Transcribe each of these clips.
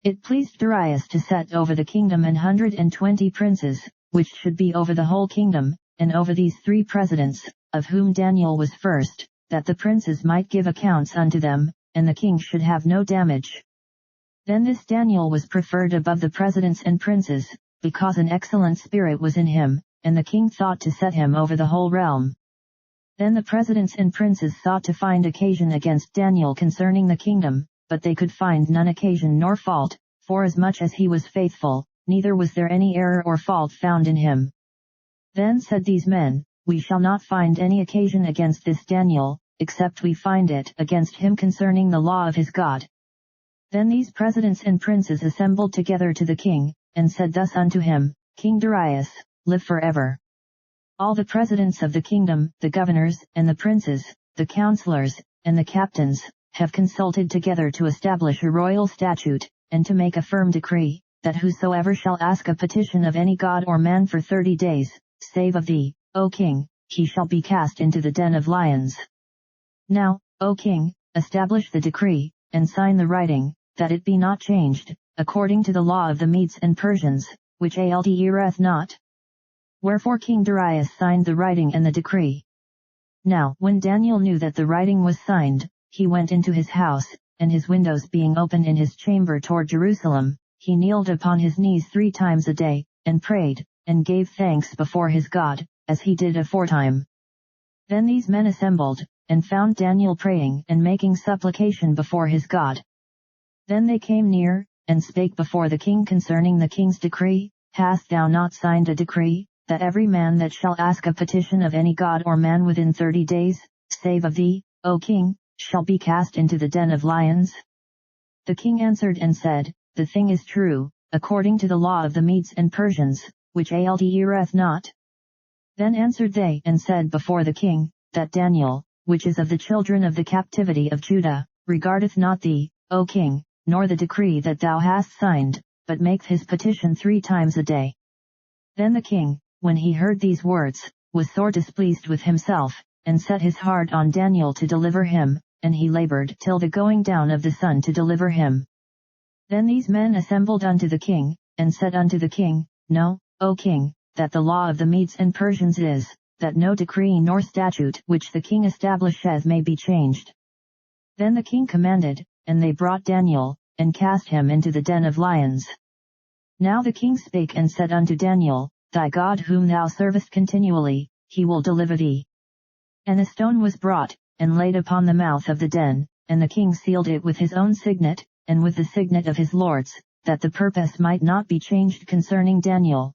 It pleased Darius to set over the kingdom 120 princes, which should be over the whole kingdom, and over these 3 presidents, of whom Daniel was first, that the princes might give accounts unto them, and the king should have no damage. Then this Daniel was preferred above the presidents and princes, because an excellent spirit was in him, and the king thought to set him over the whole realm. Then the presidents and princes sought to find occasion against Daniel concerning the kingdom, but they could find none occasion nor fault, forasmuch as he was faithful, neither was there any error or fault found in him. Then said these men, We shall not find any occasion against this Daniel, except we find it against him concerning the law of his God. Then these presidents and princes assembled together to the king, and said thus unto him, King Darius, live forever. All the presidents of the kingdom, the governors, and the princes, the counselors, and the captains, have consulted together to establish a royal statute, and to make a firm decree, that whosoever shall ask a petition of any god or man for 30 days, save of thee, O king, he shall be cast into the den of lions. Now, O king, establish the decree, and sign the writing, that it be not changed, according to the law of the Medes and Persians, which altereth not. Wherefore King Darius signed the writing and the decree. Now when Daniel knew that the writing was signed, he went into his house, and his windows being open in his chamber toward Jerusalem, he kneeled upon his knees 3 times a day, and prayed, and gave thanks before his God, as he did aforetime. Then these men assembled, and found Daniel praying and making supplication before his God. Then they came near, and spake before the king concerning the king's decree, Hast thou not signed a decree, that every man that shall ask a petition of any god or man within 30 days, save of thee, O king, shall be cast into the den of lions? The king answered and said, The thing is true, according to the law of the Medes and Persians, which altereth not. Then answered they and said before the king, that Daniel, which is of the children of the captivity of Judah, regardeth not thee, O king, nor the decree that thou hast signed, but maketh his petition 3 times a day. Then the king, when he heard these words, was sore displeased with himself, and set his heart on Daniel to deliver him, and he labored till the going down of the sun to deliver him. Then these men assembled unto the king, and said unto the king, Know, O king, that the law of the Medes and Persians is, that no decree nor statute which the king establisheth may be changed. Then the king commanded, and they brought Daniel, and cast him into the den of lions. Now the king spake and said unto Daniel, Thy God whom thou servest continually, he will deliver thee. And a stone was brought, and laid upon the mouth of the den, and the king sealed it with his own signet, and with the signet of his lords, that the purpose might not be changed concerning Daniel.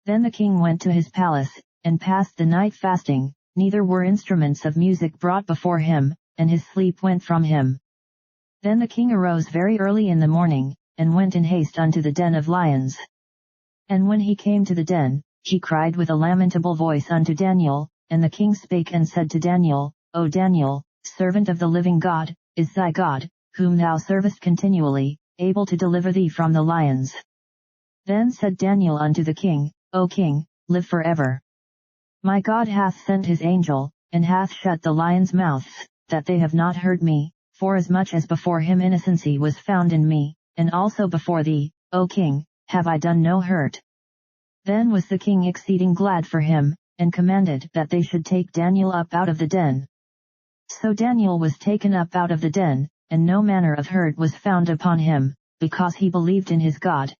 Then the king went to his palace, and passed the night fasting, neither were instruments of music brought before him, and his sleep went from him. Then the king arose very early in the morning, and went in haste unto the den of lions. And when he came to the den, he cried with a lamentable voice unto Daniel, and the king spake and said to Daniel, O Daniel, servant of the living God, is thy God, whom thou servest continually, able to deliver thee from the lions? Then said Daniel unto the king, O king, live forever. My God hath sent his angel, and hath shut the lions' mouths, that they have not heard me, forasmuch as before him innocency was found in me, and also before thee, O king, have I done no hurt. Then was the king exceeding glad for him, and commanded that they should take Daniel up out of the den. So Daniel was taken up out of the den, and no manner of hurt was found upon him, because he believed in his God.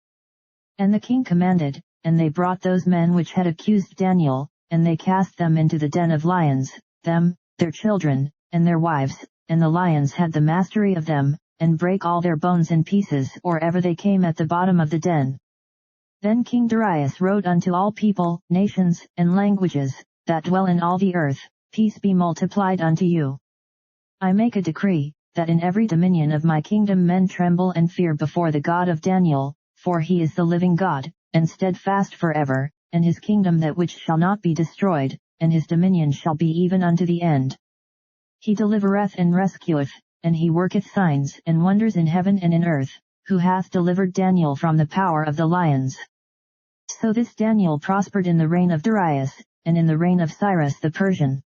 And the king commanded, and they brought those men which had accused Daniel, and they cast them into the den of lions, them, their children, and their wives, and the lions had the mastery of them, and brake all their bones in pieces or ever they came at the bottom of the den. Then King Darius wrote unto all people, nations, and languages, that dwell in all the earth, Peace be multiplied unto you. I make a decree, that in every dominion of my kingdom men tremble and fear before the God of Daniel, for he is the living God, and steadfast forever, and his kingdom that which shall not be destroyed, and his dominion shall be even unto the end. He delivereth and rescueth, and he worketh signs and wonders in heaven and in earth, who hath delivered Daniel from the power of the lions. So this Daniel prospered in the reign of Darius, and in the reign of Cyrus the Persian.